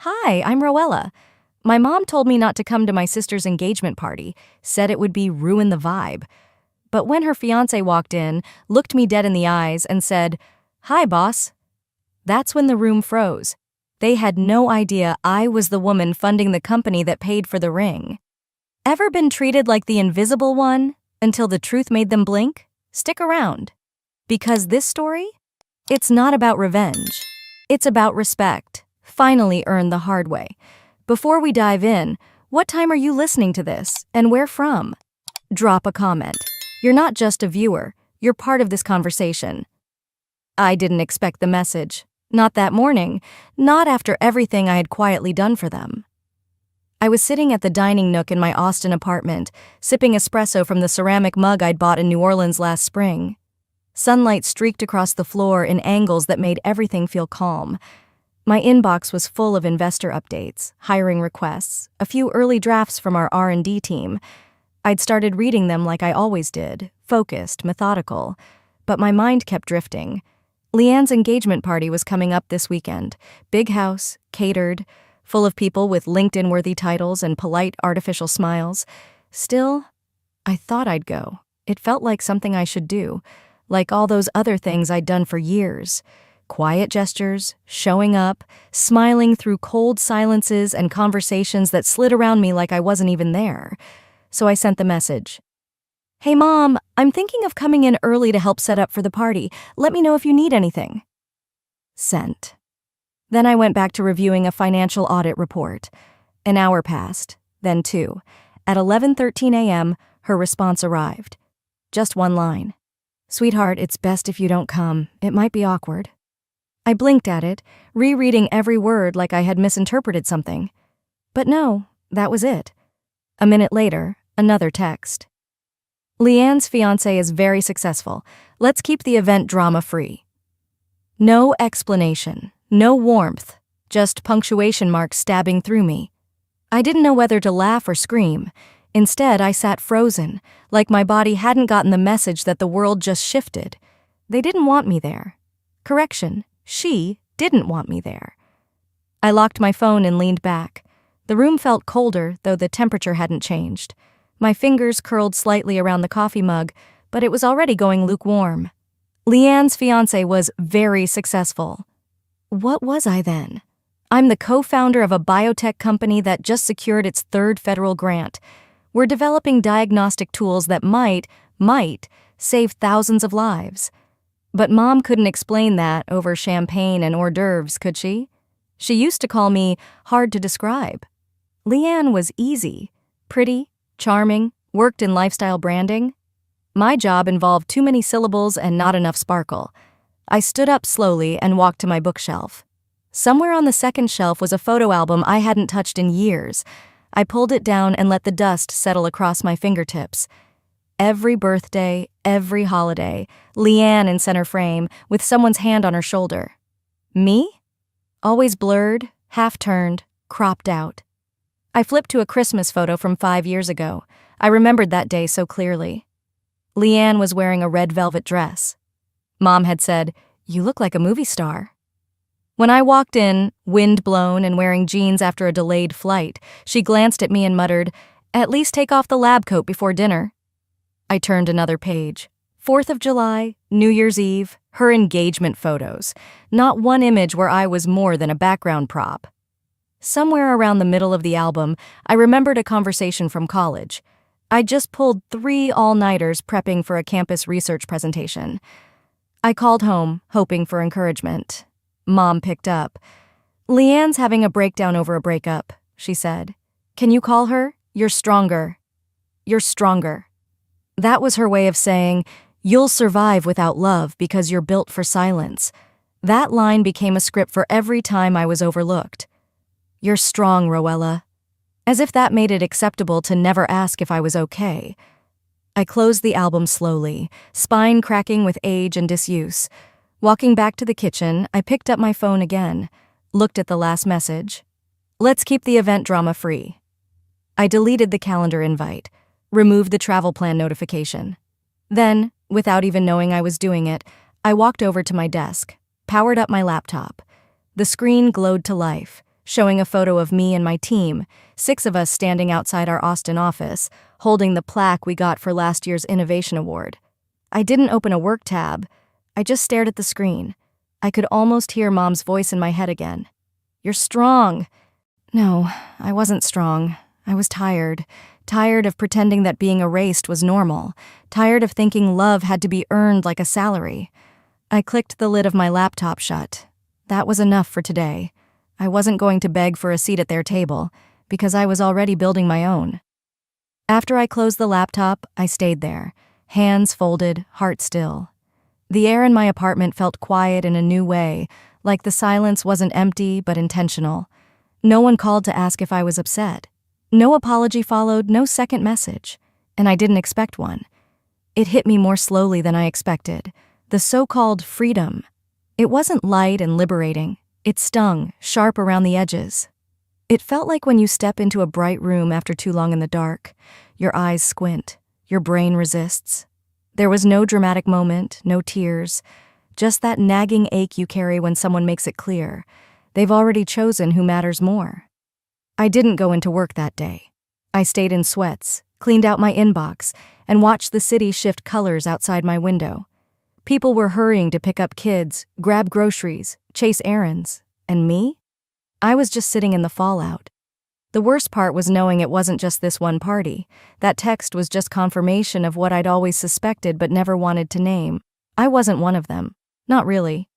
Hi, I'm Roella. My mom told me not to come to my sister's engagement party, said it would ruin the vibe. But when her fiancé walked in, looked me dead in the eyes, and said, "Hi, boss." That's when the room froze. They had no idea I was the woman funding the company that paid for the ring. Ever been treated like the invisible one until the truth made them blink? Stick around. Because this story? It's not about revenge. It's about respect, finally earned the hard way. Before we dive in, what time are you listening to this, and where from? Drop a comment. You're not just a viewer, you're part of this conversation. I didn't expect the message. Not that morning, not after everything I had quietly done for them. I was sitting at the dining nook in my Austin apartment, sipping espresso from the ceramic mug I'd bought in New Orleans last spring. Sunlight streaked across the floor in angles that made everything feel calm. My inbox was full of investor updates, hiring requests, a few early drafts from our R&D team. I'd started reading them like I always did, focused, methodical. But my mind kept drifting. Leanne's engagement party was coming up this weekend. Big house, catered, full of people with LinkedIn-worthy titles and polite artificial smiles. Still, I thought I'd go. It felt like something I should do, like all those other things I'd done for years. Quiet gestures, showing up, smiling through cold silences and conversations that slid around me like I wasn't even there. So I sent the message. "Hey Mom, I'm thinking of coming in early to help set up for the party. Let me know if you need anything." Sent. Then I went back to reviewing a financial audit report. An hour passed, then two. At 11:13 a.m., her response arrived. Just one line. "Sweetheart, it's best if you don't come. It might be awkward." I blinked at it, rereading every word like I had misinterpreted something. But no, that was it. A minute later, another text. "Leanne's fiancé is very successful. Let's keep the event drama-free." No explanation, no warmth, just punctuation marks stabbing through me. I didn't know whether to laugh or scream. Instead, I sat frozen, like my body hadn't gotten the message that the world just shifted. They didn't want me there. Correction, she didn't want me there. I locked my phone and leaned back. The room felt colder, though the temperature hadn't changed. My fingers curled slightly around the coffee mug, but it was already going lukewarm. Leanne's fiancé was very successful. What was I then? I'm the co-founder of a biotech company that just secured its third federal grant. We're developing diagnostic tools that might save thousands of lives. But Mom couldn't explain that over champagne and hors d'oeuvres, could she? She used to call me hard to describe. Leanne was easy, pretty, charming, worked in lifestyle branding. My job involved too many syllables and not enough sparkle. I stood up slowly and walked to my bookshelf. Somewhere on the second shelf was a photo album I hadn't touched in years. I pulled it down and let the dust settle across my fingertips. Every birthday, every holiday, Leanne in center frame, with someone's hand on her shoulder. Me? Always blurred, half-turned, cropped out. I flipped to a Christmas photo from 5 years ago. I remembered that day so clearly. Leanne was wearing a red velvet dress. Mom had said, "You look like a movie star." When I walked in, wind-blown and wearing jeans after a delayed flight, she glanced at me and muttered, "At least take off the lab coat before dinner." I turned another page. 4th of July, New Year's Eve, her engagement photos. Not one image where I was more than a background prop. Somewhere around the middle of the album, I remembered a conversation from college. I'd just pulled 3 all-nighters prepping for a campus research presentation. I called home, hoping for encouragement. Mom picked up. "Leanne's having a breakdown over a breakup," she said. "Can you call her? You're stronger. You're stronger." That was her way of saying, "You'll survive without love because you're built for silence." That line became a script for every time I was overlooked. "You're strong, Roella." As if that made it acceptable to never ask if I was okay. I closed the album slowly, spine cracking with age and disuse. Walking back to the kitchen, I picked up my phone again, looked at the last message. "Let's keep the event drama-free." I deleted the calendar invite, removed the travel plan notification. Then, without even knowing I was doing it, I walked over to my desk, powered up my laptop. The screen glowed to life, showing a photo of me and my team, 6 of us standing outside our Austin office, holding the plaque we got for last year's Innovation Award. I didn't open a work tab. I just stared at the screen. I could almost hear Mom's voice in my head again. "You're strong." No, I wasn't strong. I was tired. Tired of pretending that being erased was normal. Tired of thinking love had to be earned like a salary. I clicked the lid of my laptop shut. That was enough for today. I wasn't going to beg for a seat at their table, because I was already building my own. After I closed the laptop, I stayed there, hands folded, heart still. The air in my apartment felt quiet in a new way, like the silence wasn't empty but intentional. No one called to ask if I was upset. No apology followed, no second message, and I didn't expect one. It hit me more slowly than I expected. The so-called freedom. It wasn't light and liberating. It stung, sharp around the edges. It felt like when you step into a bright room after too long in the dark. Your eyes squint. Your brain resists. There was no dramatic moment, no tears, just that nagging ache you carry when someone makes it clear. They've already chosen who matters more. I didn't go into work that day. I stayed in sweats, cleaned out my inbox, and watched the city shift colors outside my window. People were hurrying to pick up kids, grab groceries, chase errands. And me? I was just sitting in the fallout. The worst part was knowing it wasn't just this one party. That text was just confirmation of what I'd always suspected but never wanted to name. I wasn't one of them. Not really.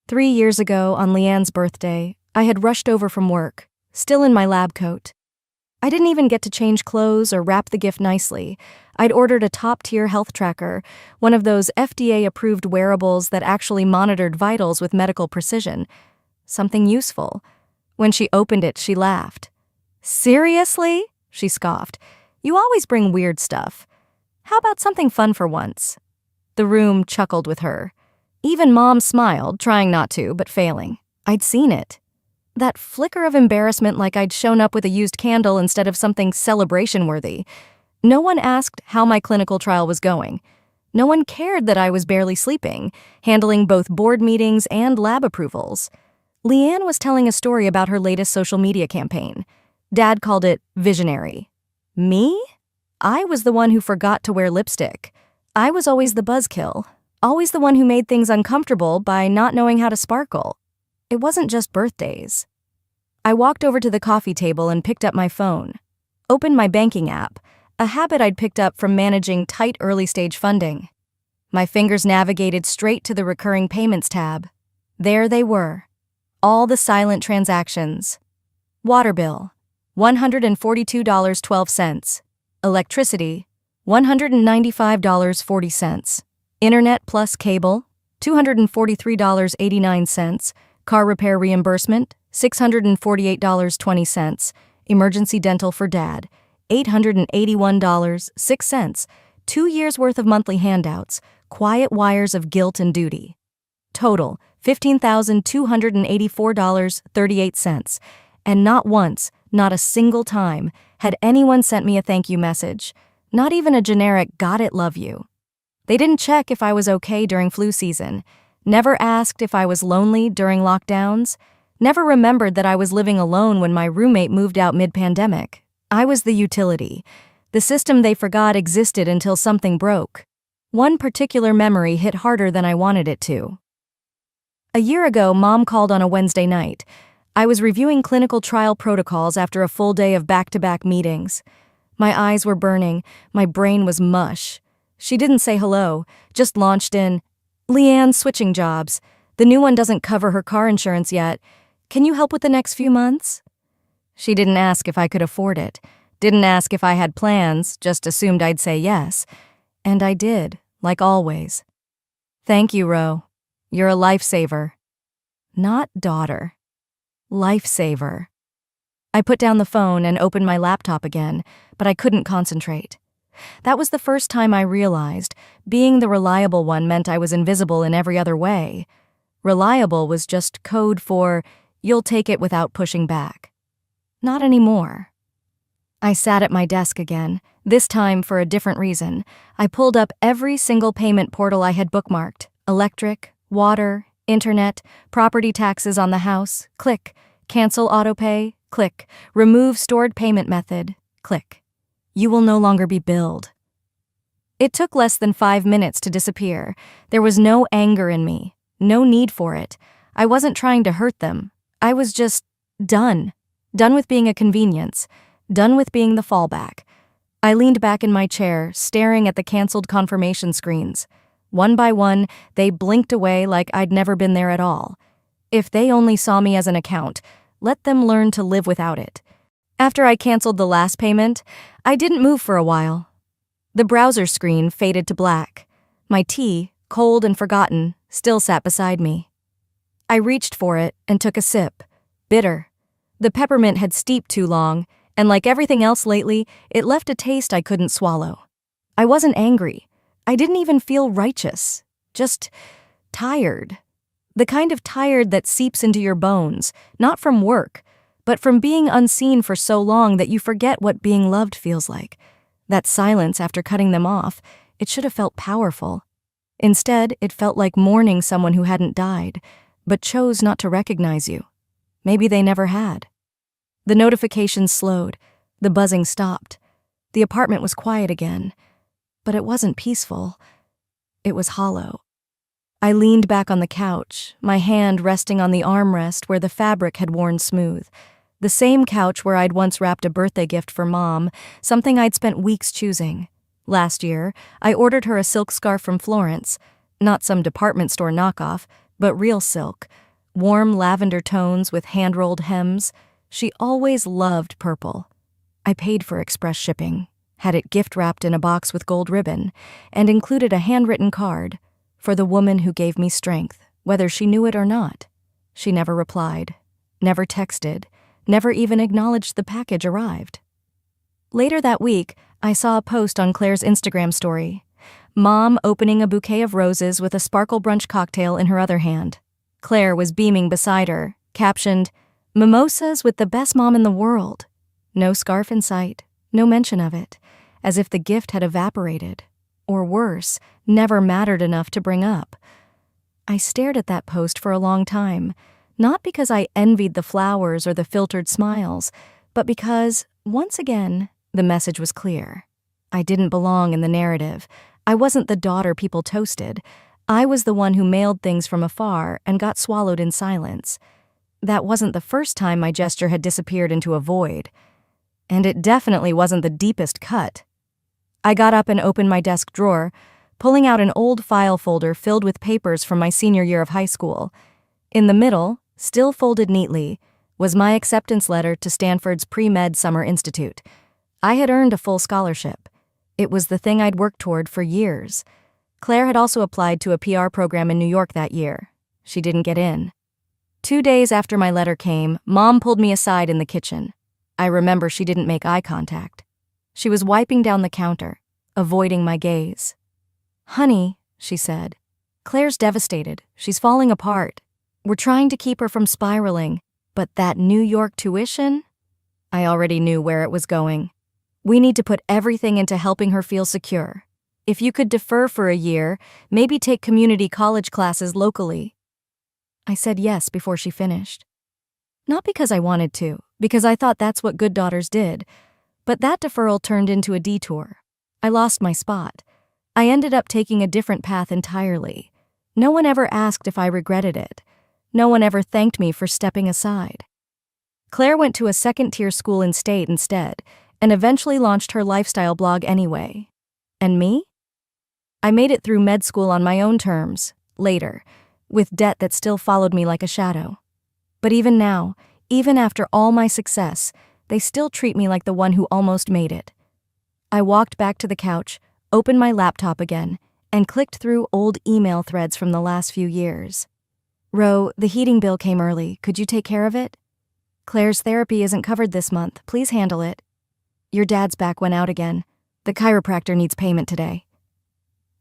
3 years ago, on Leanne's birthday, I had rushed over from work, still in my lab coat. I didn't even get to change clothes or wrap the gift nicely. I'd ordered a top-tier health tracker, one of those FDA-approved wearables that actually monitored vitals with medical precision. Something useful. When she opened it, she laughed. "Seriously?" she scoffed. "You always bring weird stuff. How about something fun for once?" The room chuckled with her. Even Mom smiled, trying not to, but failing. I'd seen it. That flicker of embarrassment, like I'd shown up with a used candle instead of something celebration-worthy. No one asked how my clinical trial was going. No one cared that I was barely sleeping, handling both board meetings and lab approvals. Leanne was telling a story about her latest social media campaign. Dad called it visionary. Me? I was the one who forgot to wear lipstick. I was always the buzzkill, always the one who made things uncomfortable by not knowing how to sparkle. It wasn't just birthdays. I walked over to the coffee table and picked up my phone. Opened my banking app, a habit I'd picked up from managing tight early-stage funding. My fingers navigated straight to the recurring payments tab. There they were. All the silent transactions. Water bill, $142.12. Electricity, $195.40. Internet plus cable, $243.89. Car repair reimbursement, $648.20. Emergency dental for Dad, $881.06. 2 years' worth of monthly handouts, quiet wires of guilt and duty. Total, $15,284.38. And not once, not a single time, had anyone sent me a thank you message. Not even a generic "got it, love you." They didn't check if I was okay during flu season. Never asked if I was lonely during lockdowns. Never remembered that I was living alone when my roommate moved out mid-pandemic. I was the utility. The system they forgot existed until something broke. One particular memory hit harder than I wanted it to. A year ago, Mom called on a Wednesday night. I was reviewing clinical trial protocols after a full day of back-to-back meetings. My eyes were burning. My brain was mush. She didn't say hello, just launched in, "Leanne's switching jobs. The new one doesn't cover her car insurance yet. Can you help with the next few months?" She didn't ask if I could afford it. Didn't ask if I had plans, just assumed I'd say yes. And I did, like always. "Thank you, Ro. You're a lifesaver." Not daughter. Lifesaver. I put down the phone and opened my laptop again, but I couldn't concentrate. That was the first time I realized being the reliable one meant I was invisible in every other way. Reliable was just code for, you'll take it without pushing back. Not anymore. I sat at my desk again, this time for a different reason. I pulled up every single payment portal I had bookmarked. Electric, water, internet, property taxes on the house. Click, Cancel autopay? Click. Remove stored payment method? Click. You will no longer be billed. It took less than 5 minutes to disappear. There was no anger in me. No need for it. I wasn't trying to hurt them. I was just done. Done with being a convenience. Done with being the fallback. I leaned back in my chair, staring at the canceled confirmation screens. One by one, they blinked away like I'd never been there at all. If they only saw me as an account, let them learn to live without it. After I canceled the last payment, I didn't move for a while. The browser screen faded to black. My tea, cold and forgotten, still sat beside me. I reached for it and took a sip. Bitter. The peppermint had steeped too long, and like everything else lately, it left a taste I couldn't swallow. I wasn't angry. I didn't even feel righteous. Just tired. The kind of tired that seeps into your bones, not from work, but from being unseen for so long that you forget what being loved feels like. That silence after cutting them off, it should have felt powerful. Instead, it felt like mourning someone who hadn't died, but chose not to recognize you. Maybe they never had. The notifications slowed. The buzzing stopped. The apartment was quiet again. But it wasn't peaceful. It was hollow. I leaned back on the couch, my hand resting on the armrest where the fabric had worn smooth. The same couch where I'd once wrapped a birthday gift for Mom, something I'd spent weeks choosing. Last year, I ordered her a silk scarf from Florence, not some department store knockoff, but real silk, warm lavender tones with hand-rolled hems. She always loved purple. I paid for express shipping, had it gift-wrapped in a box with gold ribbon, and included a handwritten card for the woman who gave me strength, whether she knew it or not. She never replied, never texted, never even acknowledged the package arrived. Later that week, I saw a post on Claire's Instagram story. Mom opening a bouquet of roses with a sparkle brunch cocktail in her other hand. Claire was beaming beside her, captioned, "Mimosas with the best mom in the world." No scarf in sight, no mention of it, as if the gift had evaporated, or worse, never mattered enough to bring up. I stared at that post for a long time, not because I envied the flowers or the filtered smiles, but because, once again, the message was clear. I didn't belong in the narrative. I wasn't the daughter people toasted. I was the one who mailed things from afar and got swallowed in silence. That wasn't the first time my gesture had disappeared into a void. And it definitely wasn't the deepest cut. I got up and opened my desk drawer, pulling out an old file folder filled with papers from my senior year of high school. In the middle, still folded neatly, was my acceptance letter to Stanford's Pre-Med Summer Institute. I had earned a full scholarship. It was the thing I'd worked toward for years. Claire had also applied to a PR program in New York that year. She didn't get in. 2 days after my letter came, Mom pulled me aside in the kitchen. I remember she didn't make eye contact. She was wiping down the counter, avoiding my gaze. "Honey," she said, "Claire's devastated. She's falling apart. We're trying to keep her from spiraling, but that New York tuition?" I already knew where it was going. "We need to put everything into helping her feel secure. If you could defer for a year, maybe take community college classes locally." I said yes before she finished. Not because I wanted to, because I thought that's what good daughters did, but that deferral turned into a detour. I lost my spot. I ended up taking a different path entirely. No one ever asked if I regretted it. No one ever thanked me for stepping aside. Claire went to a second-tier school in state instead, and eventually launched her lifestyle blog anyway. And me? I made it through med school on my own terms, later, with debt that still followed me like a shadow. But even now, even after all my success, they still treat me like the one who almost made it. I walked back to the couch, opened my laptop again, and clicked through old email threads from the last few years. "Ro, the heating bill came early. Could you take care of it? Claire's therapy isn't covered this month. Please handle it. Your dad's back went out again. The chiropractor needs payment today.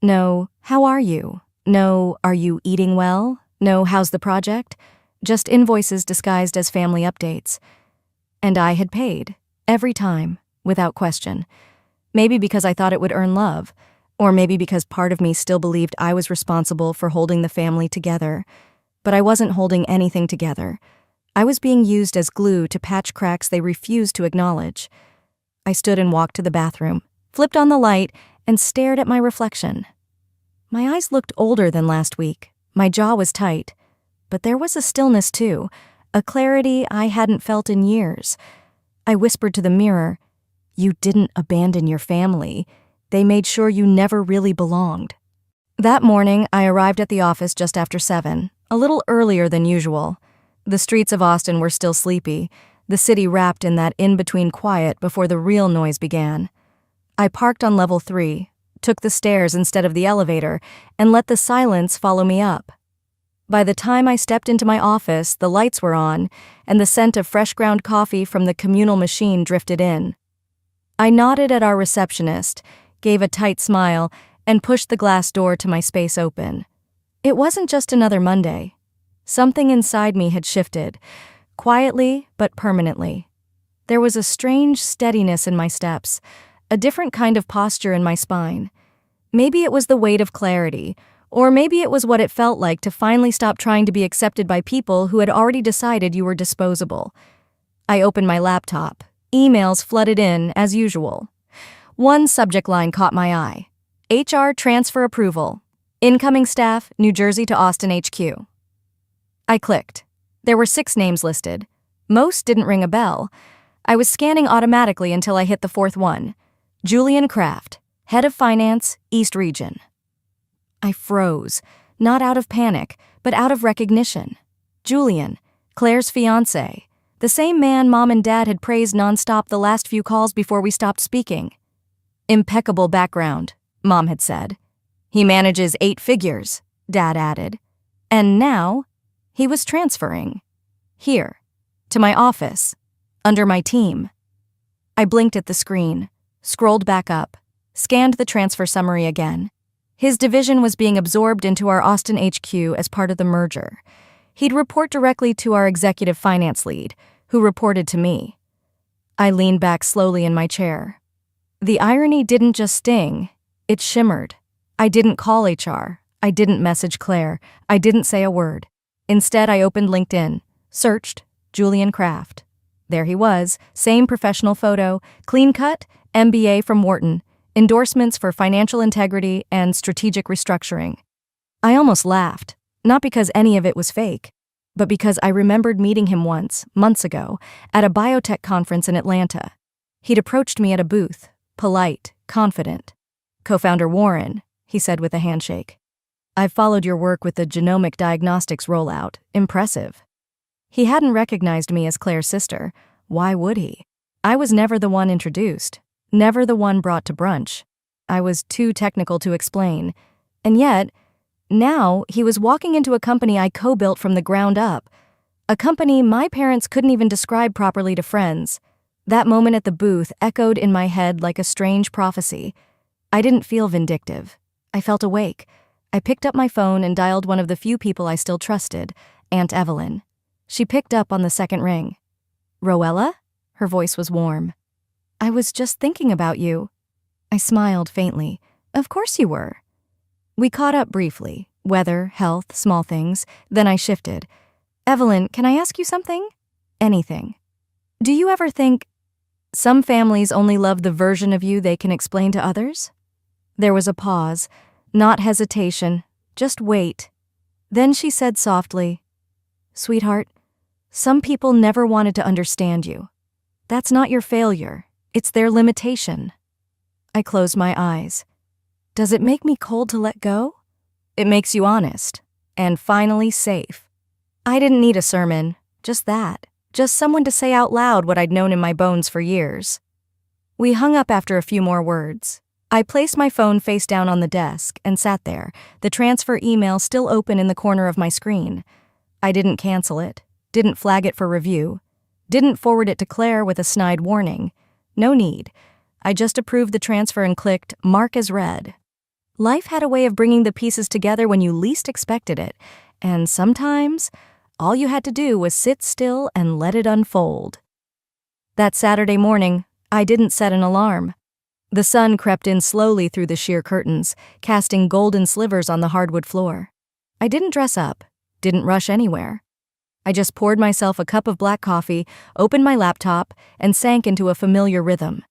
No, how are you? No, are you eating well? No, how's the project?" Just invoices disguised as family updates. And I had paid, every time, without question. Maybe because I thought it would earn love, or maybe because part of me still believed I was responsible for holding the family together. But I wasn't holding anything together. I was being used as glue to patch cracks they refused to acknowledge. I stood and walked to the bathroom, flipped on the light, and stared at my reflection. My eyes looked older than last week. My jaw was tight. But there was a stillness too, a clarity I hadn't felt in years. I whispered to the mirror, "You didn't abandon your family. They made sure you never really belonged." That morning, I arrived at the office just after 7, a little earlier than usual. The streets of Austin were still sleepy, the city wrapped in that in-between quiet before the real noise began. I parked on level 3, took the stairs instead of the elevator, and let the silence follow me up. By the time I stepped into my office, the lights were on, and the scent of fresh ground coffee from the communal machine drifted in. I nodded at our receptionist, gave a tight smile, and pushed the glass door to my space open. It wasn't just another Monday. Something inside me had shifted, quietly but permanently. There was a strange steadiness in my steps, a different kind of posture in my spine. Maybe it was the weight of clarity, or maybe it was what it felt like to finally stop trying to be accepted by people who had already decided you were disposable. I opened my laptop. Emails flooded in, as usual. One subject line caught my eye. HR transfer approval. Incoming staff, New Jersey to Austin HQ. I clicked. There were 6 names listed. Most didn't ring a bell. I was scanning automatically until I hit the 4th one. Julian Kraft, Head of Finance, East Region. I froze, not out of panic, but out of recognition. Julian, Claire's fiancé, the same man Mom and Dad had praised nonstop the last few calls before we stopped speaking. Impeccable background, Mom had said. He manages 8 figures, Dad added. And now, he was transferring. Here, to my office, under my team. I blinked at the screen, scrolled back up, scanned the transfer summary again. His division was being absorbed into our Austin HQ as part of the merger. He'd report directly to our executive finance lead, who reported to me. I leaned back slowly in my chair. The irony didn't just sting, it shimmered. I didn't call HR. I didn't message Claire. I didn't say a word. Instead, I opened LinkedIn, searched Julian Kraft. There he was, same professional photo, clean cut, MBA from Wharton, endorsements for financial integrity and strategic restructuring. I almost laughed, not because any of it was fake, but because I remembered meeting him once, months ago, at a biotech conference in Atlanta. He'd approached me at a booth, polite, confident. "Co-founder Warren," he said with a handshake. "I've followed your work with the genomic diagnostics rollout. Impressive." He hadn't recognized me as Claire's sister. Why would he? I was never the one introduced, never the one brought to brunch. I was too technical to explain. And yet, now he was walking into a company I co-built from the ground up, a company my parents couldn't even describe properly to friends. That moment at the booth echoed in my head like a strange prophecy. I didn't feel vindictive. I felt awake. I picked up my phone and dialed one of the few people I still trusted, Aunt Evelyn. She picked up on the second ring. "Roella?" Her voice was warm. "I was just thinking about you." I smiled faintly. "Of course you were." We caught up briefly, weather, health, small things. Then I shifted. "Evelyn, can I ask you something?" "Anything." "Do you ever think some families only love the version of you they can explain to others?" There was a pause, not hesitation, just wait. Then she said softly, "Sweetheart, some people never wanted to understand you. That's not your failure, it's their limitation." I closed my eyes. Does it make me cold to let go? It makes you honest, and finally safe. I didn't need a sermon, just that. Just someone to say out loud what I'd known in my bones for years. We hung up after a few more words. I placed my phone face down on the desk and sat there, the transfer email still open in the corner of my screen. I didn't cancel it, didn't flag it for review, didn't forward it to Claire with a snide warning. No need. I just approved the transfer and clicked Mark as read. Life had a way of bringing the pieces together when you least expected it, and sometimes all you had to do was sit still and let it unfold. That Saturday morning, I didn't set an alarm. The sun crept in slowly through the sheer curtains, casting golden slivers on the hardwood floor. I didn't dress up, didn't rush anywhere. I just poured myself a cup of black coffee, opened my laptop, and sank into a familiar rhythm,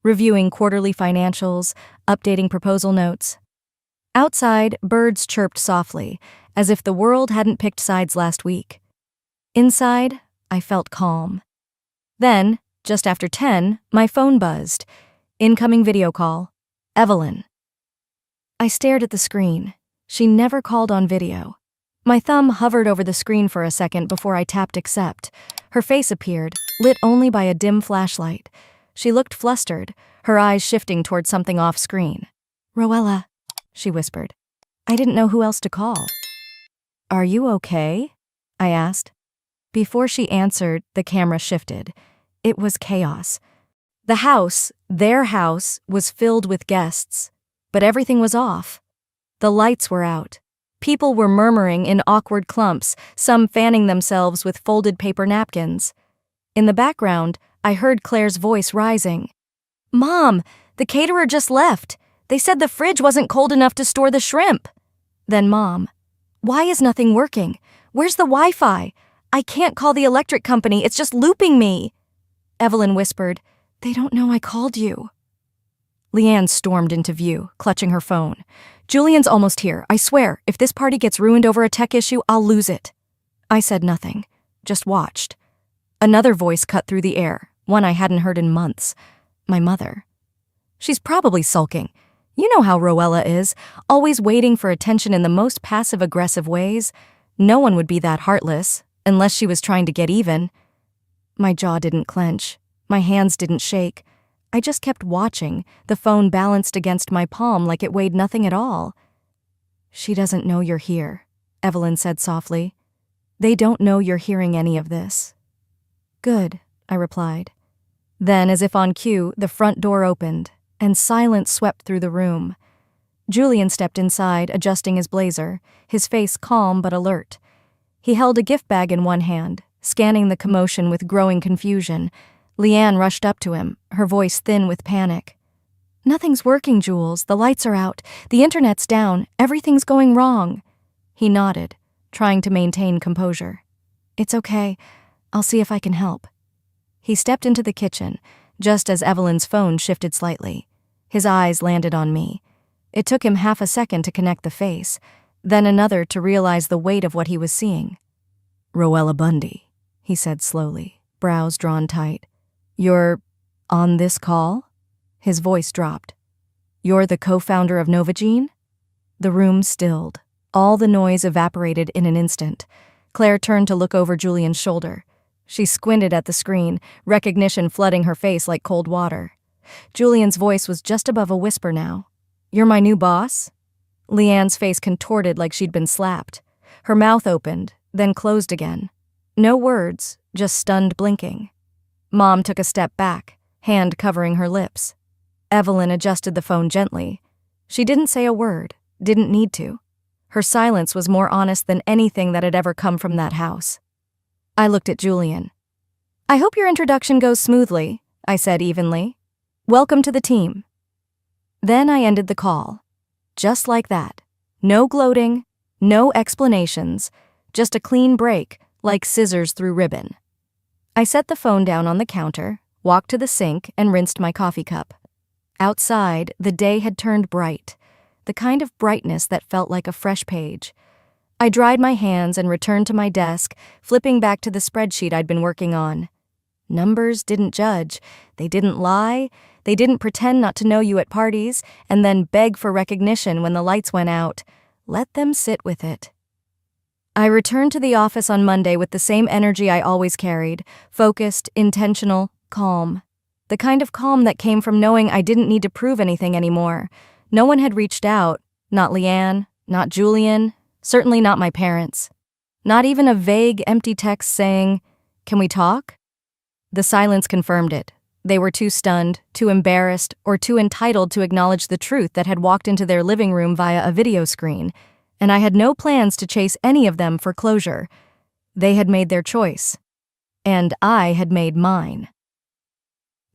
reviewing quarterly financials, updating proposal notes. Outside, birds chirped softly, as if the world hadn't picked sides last week. Inside, I felt calm. Then, just after 10, my phone buzzed. Incoming video call. Evelyn. I stared at the screen. She never called on video. My thumb hovered over the screen for a second before I tapped accept. Her face appeared, lit only by a dim flashlight. She looked flustered, her eyes shifting toward something off-screen. "Roella," she whispered. I didn't know who else to call. "Are you okay?" I asked. Before she answered, the camera shifted. It was chaos. The house, their house, was filled with guests, but everything was off. The lights were out. People were murmuring in awkward clumps, some fanning themselves with folded paper napkins. In the background, I heard Claire's voice rising. "Mom, the caterer just left. They said the fridge wasn't cold enough to store the shrimp." Then Mom, "Why is nothing working? Where's the Wi-Fi? I can't call the electric company, it's just looping me." Evelyn whispered, "They don't know I called you." Leanne stormed into view, clutching her phone. "Julian's almost here. I swear, if this party gets ruined over a tech issue, I'll lose it." I said nothing, just watched. Another voice cut through the air, one I hadn't heard in months. My mother. "She's probably sulking. You know how Roella is, always waiting for attention in the most passive-aggressive ways. No one would be that heartless, unless she was trying to get even." My jaw didn't clench. My hands didn't shake. I just kept watching, the phone balanced against my palm like it weighed nothing at all. "She doesn't know you're here," Evelyn said softly. "They don't know you're hearing any of this." "Good," I replied. Then, as if on cue, the front door opened, and silence swept through the room. Julian stepped inside, adjusting his blazer, his face calm but alert. He held a gift bag in one hand, scanning the commotion with growing confusion. Leanne rushed up to him, her voice thin with panic. "Nothing's working, Jules. The lights are out. The internet's down. Everything's going wrong." He nodded, trying to maintain composure. "It's okay. I'll see if I can help." He stepped into the kitchen, just as Evelyn's phone shifted slightly. His eyes landed on me. It took him half a second to connect the face, then another to realize the weight of what he was seeing. "Roella Bundy," he said slowly, brows drawn tight. "You're on this call?" His voice dropped. "You're the co-founder of Novagene?" The room stilled. All the noise evaporated in an instant. Claire turned to look over Julian's shoulder. She squinted at the screen, recognition flooding her face like cold water. Julian's voice was just above a whisper now. "You're my new boss?" Leanne's face contorted like she'd been slapped. Her mouth opened, then closed again. No words, just stunned blinking. Mom took a step back, hand covering her lips. Evelyn adjusted the phone gently. She didn't say a word, didn't need to. Her silence was more honest than anything that had ever come from that house. I looked at Julian. "I hope your introduction goes smoothly," I said evenly. "Welcome to the team." Then I ended the call. Just like that. No gloating, no explanations, just a clean break, like scissors through ribbon. I set the phone down on the counter, walked to the sink, and rinsed my coffee cup. Outside, the day had turned bright, the kind of brightness that felt like a fresh page. I dried my hands and returned to my desk, flipping back to the spreadsheet I'd been working on. Numbers didn't judge, they didn't lie, they didn't pretend not to know you at parties, and then beg for recognition when the lights went out. Let them sit with it. I returned to the office on Monday with the same energy I always carried, focused, intentional, calm. The kind of calm that came from knowing I didn't need to prove anything anymore. No one had reached out, not Leanne, not Julian, certainly not my parents. Not even a vague, empty text saying, "Can we talk?" The silence confirmed it. They were too stunned, too embarrassed, or too entitled to acknowledge the truth that had walked into their living room via a video screen, and I had no plans to chase any of them for closure. They had made their choice, and I had made mine.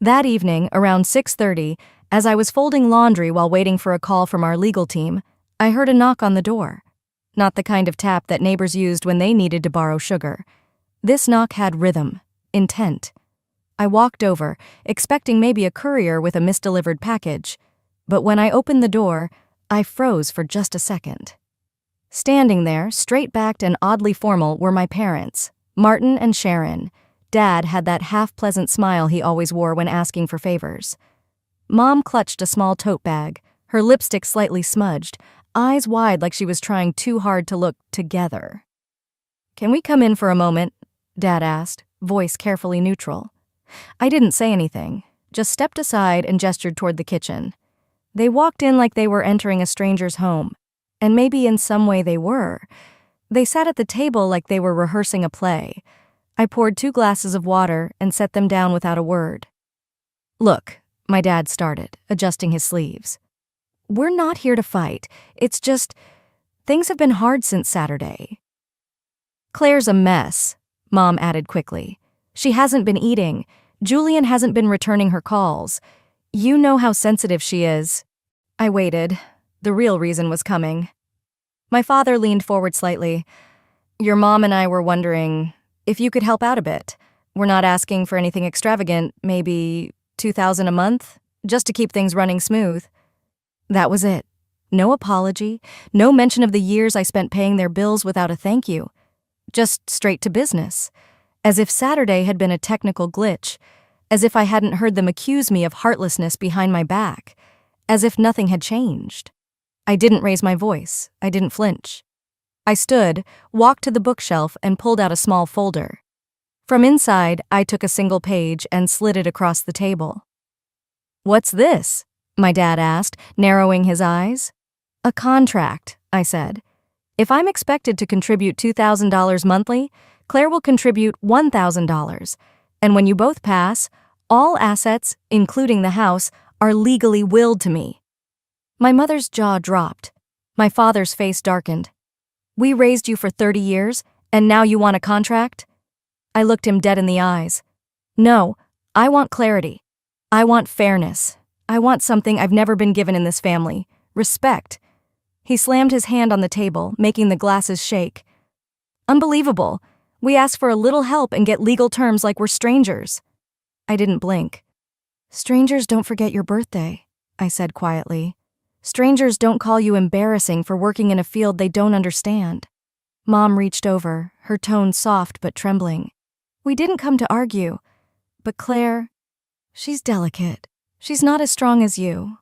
That evening, around 6:30, as I was folding laundry while waiting for a call from our legal team, I heard a knock on the door. Not the kind of tap that neighbors used when they needed to borrow sugar. This knock had rhythm, intent. I walked over, expecting maybe a courier with a misdelivered package, but when I opened the door, I froze for just a second. Standing there, straight-backed and oddly formal, were my parents, Martin and Sharon. Dad had that half-pleasant smile he always wore when asking for favors. Mom clutched a small tote bag, her lipstick slightly smudged, eyes wide like she was trying too hard to look together. "Can we come in for a moment?" Dad asked, voice carefully neutral. I didn't say anything, just stepped aside and gestured toward the kitchen. They walked in like they were entering a stranger's home, and maybe in some way they were. They sat at the table like they were rehearsing a play. I poured 2 glasses of water and set them down without a word. "Look," my dad started, adjusting his sleeves. "We're not here to fight. It's just, things have been hard since Saturday." "Claire's a mess," Mom added quickly. "She hasn't been eating. Julian hasn't been returning her calls. You know how sensitive she is." I waited. The real reason was coming. My father leaned forward slightly. "Your mom and I were wondering if you could help out a bit. We're not asking for anything extravagant, maybe $2,000 a month, just to keep things running smooth." That was it. No apology, no mention of the years I spent paying their bills without a thank you. Just straight to business. As if Saturday had been a technical glitch. As if I hadn't heard them accuse me of heartlessness behind my back. As if nothing had changed. I didn't raise my voice. I didn't flinch. I stood, walked to the bookshelf, and pulled out a small folder. From inside, I took a single page and slid it across the table. "What's this?" my dad asked, narrowing his eyes. "A contract," I said. "If I'm expected to contribute $2,000 monthly, Claire will contribute $1,000. And when you both pass, all assets, including the house, are legally willed to me." My mother's jaw dropped. My father's face darkened. "We raised you for 30 years, and now you want a contract?" I looked him dead in the eyes. "No, I want clarity. I want fairness. I want something I've never been given in this family. Respect." He slammed his hand on the table, making the glasses shake. "Unbelievable. We ask for a little help and get legal terms like we're strangers." I didn't blink. "Strangers don't forget your birthday," I said quietly. "Strangers don't call you embarrassing for working in a field they don't understand." Mom reached over, her tone soft but trembling. "We didn't come to argue. But Claire, she's delicate. She's not as strong as you."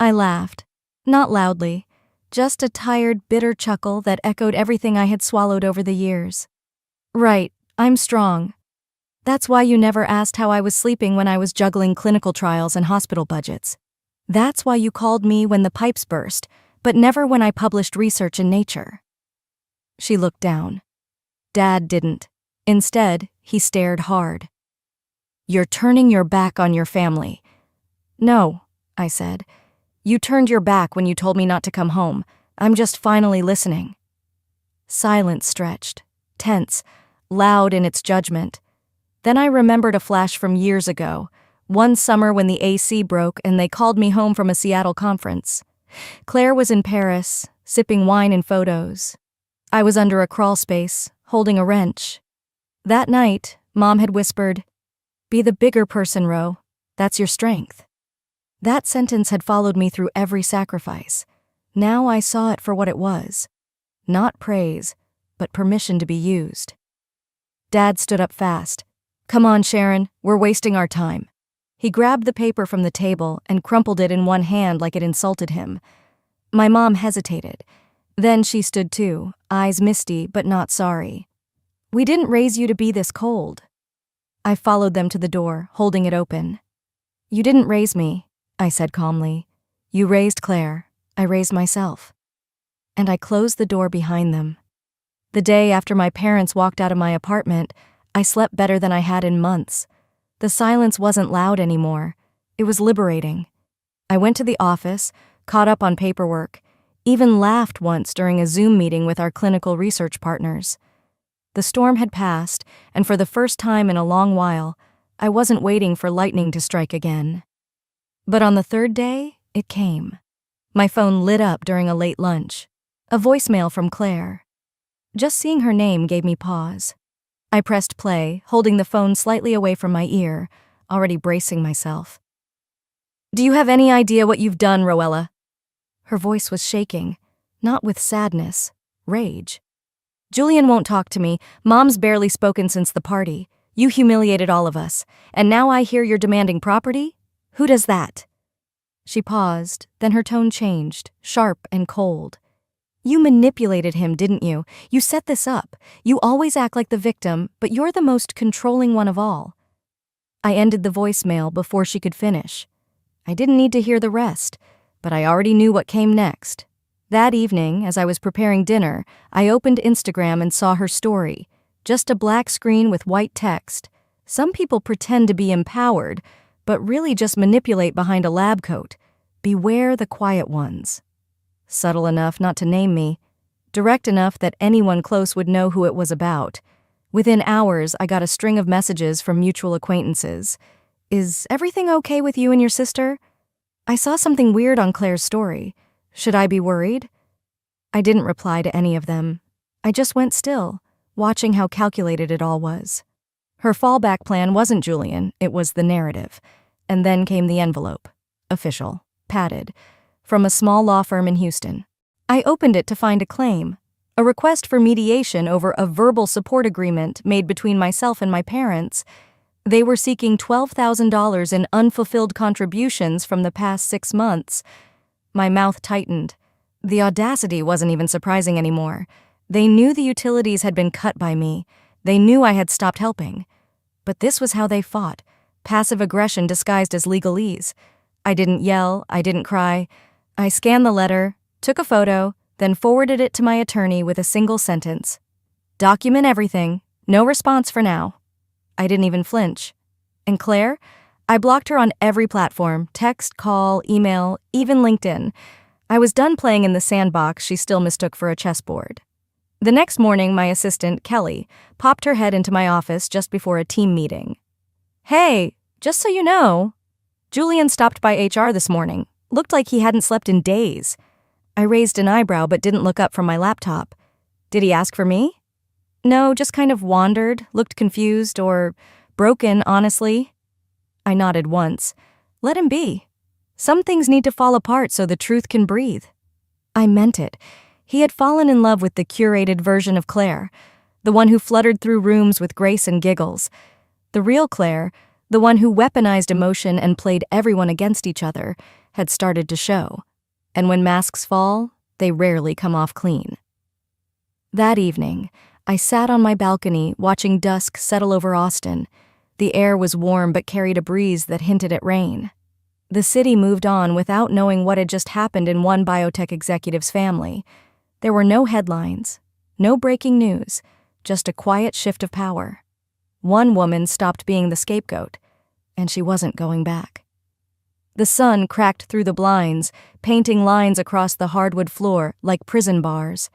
I laughed. Not loudly. Just a tired, bitter chuckle that echoed everything I had swallowed over the years. "Right, I'm strong. That's why you never asked how I was sleeping when I was juggling clinical trials and hospital budgets. That's why you called me when the pipes burst, but never when I published research in Nature." She looked down. Dad didn't. Instead, he stared hard. "You're turning your back on your family." "No," I said. "You turned your back when you told me not to come home. I'm just finally listening." Silence stretched, tense, loud in its judgment. Then I remembered a flash from years ago, one summer when the AC broke and they called me home from a Seattle conference. Claire was in Paris, sipping wine and photos. I was under a crawl space, holding a wrench. That night, Mom had whispered, "Be the bigger person, Ro. That's your strength." That sentence had followed me through every sacrifice. Now I saw it for what it was. Not praise, but permission to be used. Dad stood up fast. "Come on, Sharon, we're wasting our time." He grabbed the paper from the table and crumpled it in one hand like it insulted him. My mom hesitated. Then she stood too, eyes misty but not sorry. "We didn't raise you to be this cold." I followed them to the door, holding it open. "You didn't raise me," I said calmly. "You raised Claire. I raised myself." And I closed the door behind them. The day after my parents walked out of my apartment, I slept better than I had in months. The silence wasn't loud anymore. It was liberating. I went to the office, caught up on paperwork, even laughed once during a Zoom meeting with our clinical research partners. The storm had passed, and for the first time in a long while, I wasn't waiting for lightning to strike again. But on the third day, it came. My phone lit up during a late lunch. A voicemail from Claire. Just seeing her name gave me pause. I pressed play, holding the phone slightly away from my ear, already bracing myself. Do you have any idea what you've done, Roella? Her voice was shaking, not with sadness, rage. Julian won't talk to me. Mom's barely spoken since the party. You humiliated all of us, and now I hear you're demanding property? Who does that? She paused, then her tone changed, sharp and cold. You manipulated him, didn't you? You set this up. You always act like the victim, but you're the most controlling one of all. I ended the voicemail before she could finish. I didn't need to hear the rest, but I already knew what came next. That evening, as I was preparing dinner, I opened Instagram and saw her story. Just a black screen with white text. Some people pretend to be empowered, but really just manipulate behind a lab coat. Beware the quiet ones. Subtle enough not to name me. Direct enough that anyone close would know who it was about. Within hours, I got a string of messages from mutual acquaintances. Is everything okay with you and your sister? I saw something weird on Claire's story. Should I be worried? I didn't reply to any of them. I just went still, watching how calculated it all was. Her fallback plan wasn't Julian, it was the narrative. And then came the envelope. Official. Padded. From a small law firm in Houston. I opened it to find a claim. A request for mediation over a verbal support agreement made between myself and my parents. They were seeking $12,000 in unfulfilled contributions from the past 6 months. My mouth tightened. The audacity wasn't even surprising anymore. They knew the utilities had been cut by me. They knew I had stopped helping. But this was how they fought. Passive aggression disguised as legalese. I didn't yell, I didn't cry. I scanned the letter, took a photo, then forwarded it to my attorney with a single sentence. Document everything. No response for now. I didn't even flinch. And Claire? I blocked her on every platform, text, call, email, even LinkedIn. I was done playing in the sandbox she still mistook for a chessboard. The next morning, my assistant, Kelly, popped her head into my office just before a team meeting. Hey, just so you know, Julian stopped by HR this morning. Looked like he hadn't slept in days. I raised an eyebrow but didn't look up from my laptop. Did he ask for me? No, just kind of wandered, looked confused or broken, honestly. I nodded once. Let him be. Some things need to fall apart so the truth can breathe. I meant it. He had fallen in love with the curated version of Claire, the one who fluttered through rooms with grace and giggles. The real Claire, the one who weaponized emotion and played everyone against each other, had started to show. And when masks fall, they rarely come off clean. That evening, I sat on my balcony watching dusk settle over Austin. The air was warm but carried a breeze that hinted at rain. The city moved on without knowing what had just happened in one biotech executive's family. There were no headlines, no breaking news, just a quiet shift of power. One woman stopped being the scapegoat, and she wasn't going back. The sun cracked through the blinds, painting lines across the hardwood floor like prison bars.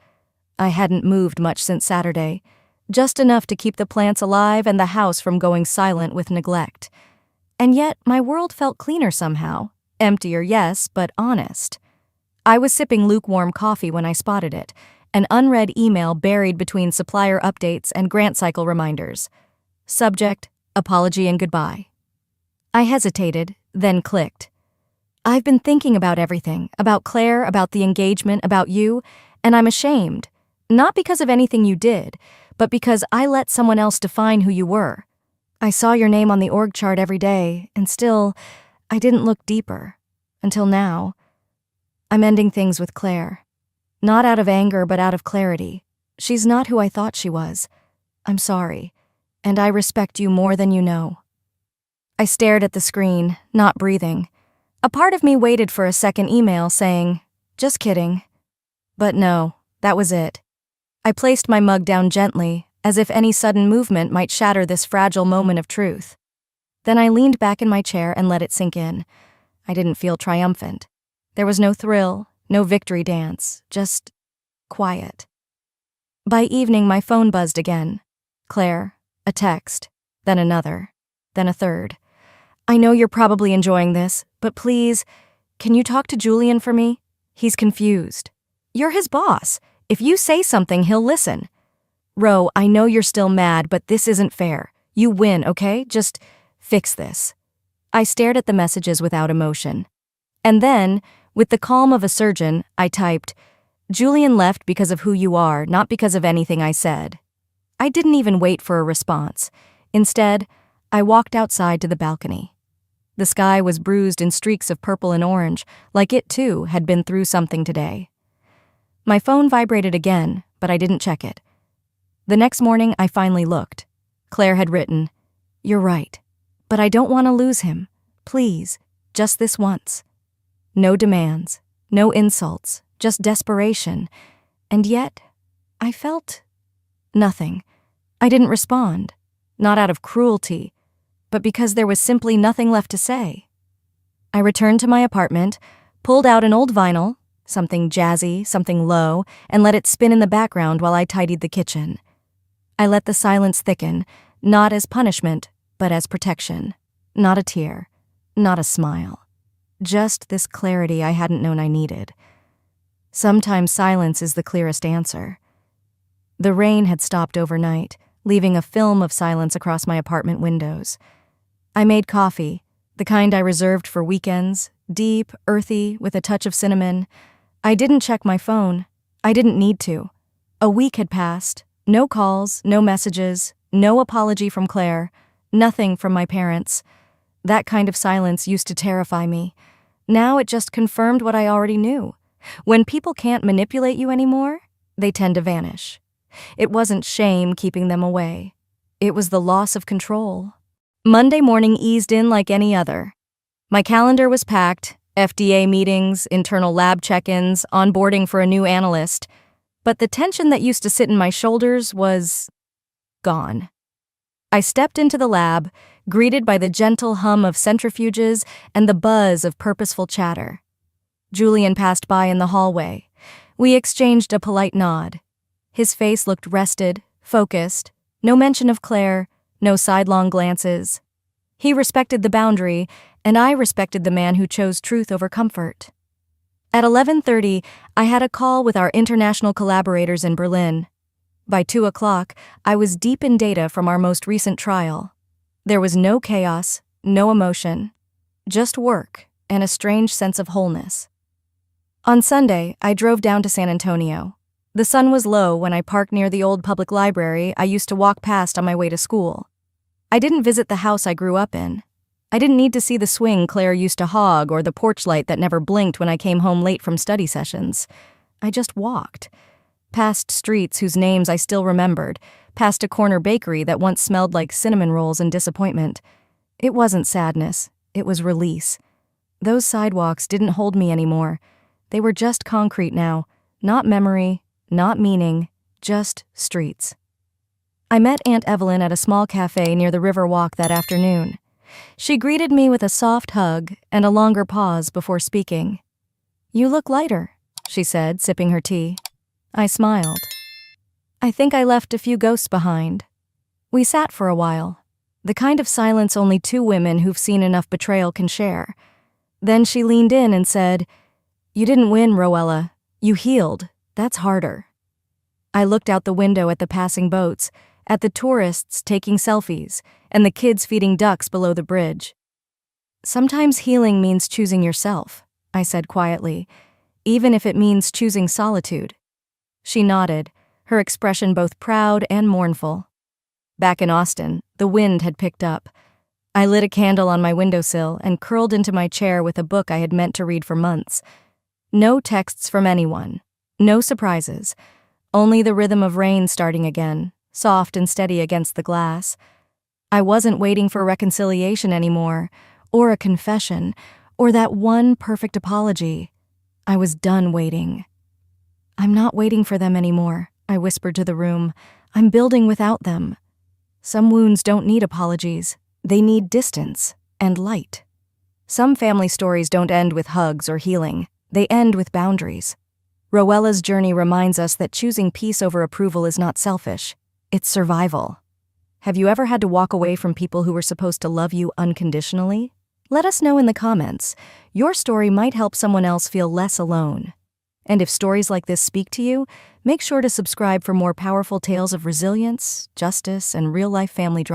I hadn't moved much since Saturday, just enough to keep the plants alive and the house from going silent with neglect. And yet my world felt cleaner somehow. Emptier, yes, but honest. I was sipping lukewarm coffee when I spotted it, an unread email buried between supplier updates and grant cycle reminders. Subject, apology and goodbye. I hesitated, then clicked. I've been thinking about everything, about Claire, about the engagement, about you, and I'm ashamed. Not because of anything you did, but because I let someone else define who you were. I saw your name on the org chart every day, and still, I didn't look deeper. Until now. I'm ending things with Claire. Not out of anger, but out of clarity. She's not who I thought she was. I'm sorry, and I respect you more than you know. I stared at the screen, not breathing. A part of me waited for a second email saying, just kidding. But no, that was it. I placed my mug down gently, as if any sudden movement might shatter this fragile moment of truth. Then I leaned back in my chair and let it sink in. I didn't feel triumphant. There was no thrill, no victory dance, just quiet. By evening, my phone buzzed again. Claire, a text, then another, then a third. I know you're probably enjoying this, but please, can you talk to Julian for me? He's confused. You're his boss. If you say something, he'll listen. Ro, I know you're still mad, but this isn't fair. You win, okay? Just fix this. I stared at the messages without emotion. And then, with the calm of a surgeon, I typed, Julian left because of who you are, not because of anything I said. I didn't even wait for a response. Instead, I walked outside to the balcony. The sky was bruised in streaks of purple and orange, like it too had been through something today. My phone vibrated again, but I didn't check it. The next morning, I finally looked. Claire had written, You're right, but I don't want to lose him. Please, just this once. No demands, no insults, just desperation. And yet, I felt nothing. I didn't respond, not out of cruelty, but because there was simply nothing left to say. I returned to my apartment, pulled out an old vinyl, something jazzy, something low, and let it spin in the background while I tidied the kitchen. I let the silence thicken, not as punishment, but as protection. Not a tear, not a smile. Just this clarity I hadn't known I needed. Sometimes silence is the clearest answer. The rain had stopped overnight, leaving a film of silence across my apartment windows. I made coffee, the kind I reserved for weekends, deep, earthy, with a touch of cinnamon. I didn't check my phone. I didn't need to. A week had passed. No calls, no messages, no apology from Claire, nothing from my parents. That kind of silence used to terrify me. Now it just confirmed what I already knew. When people can't manipulate you anymore, they tend to vanish. It wasn't shame keeping them away. It was the loss of control. Monday morning eased in like any other. My calendar was packed, FDA meetings, internal lab check-ins, onboarding for a new analyst. But the tension that used to sit in my shoulders was gone. I stepped into the lab, greeted by the gentle hum of centrifuges and the buzz of purposeful chatter. Julian passed by in the hallway. We exchanged a polite nod. His face looked rested, focused, no mention of Claire, no sidelong glances. He respected the boundary, and I respected the man who chose truth over comfort. At 11:30, I had a call with our international collaborators in Berlin. By 2 o'clock, I was deep in data from our most recent trial. There was no chaos, no emotion, just work and a strange sense of wholeness. On Sunday, I drove down to San Antonio. The sun was low when I parked near the old public library I used to walk past on my way to school. I didn't visit the house I grew up in. I didn't need to see the swing Claire used to hog or the porch light that never blinked when I came home late from study sessions. I just walked. Past streets whose names I still remembered, past a corner bakery that once smelled like cinnamon rolls and disappointment. It wasn't sadness, it was release. Those sidewalks didn't hold me anymore. They were just concrete now, not memory, not meaning, just streets. I met Aunt Evelyn at a small cafe near the River Walk that afternoon. She greeted me with a soft hug and a longer pause before speaking. "You look lighter," she said, sipping her tea. I smiled. "I think I left a few ghosts behind." We sat for a while, the kind of silence only two women who've seen enough betrayal can share. Then she leaned in and said, "You didn't win, Roella. You healed. That's harder." I looked out the window at the passing boats, at the tourists taking selfies, and the kids feeding ducks below the bridge. "Sometimes healing means choosing yourself," I said quietly, "even if it means choosing solitude." She nodded, her expression both proud and mournful. Back in Austin, the wind had picked up. I lit a candle on my windowsill and curled into my chair with a book I had meant to read for months. No texts from anyone, no surprises, only the rhythm of rain starting again, soft and steady against the glass. I wasn't waiting for reconciliation anymore, or a confession, or that one perfect apology. I was done waiting. "I'm not waiting for them anymore," I whispered to the room. "I'm building without them." Some wounds don't need apologies. They need distance and light. Some family stories don't end with hugs or healing. They end with boundaries. Roella's journey reminds us that choosing peace over approval is not selfish. It's survival. Have you ever had to walk away from people who were supposed to love you unconditionally? Let us know in the comments. Your story might help someone else feel less alone. And if stories like this speak to you, make sure to subscribe for more powerful tales of resilience, justice, and real-life family drama.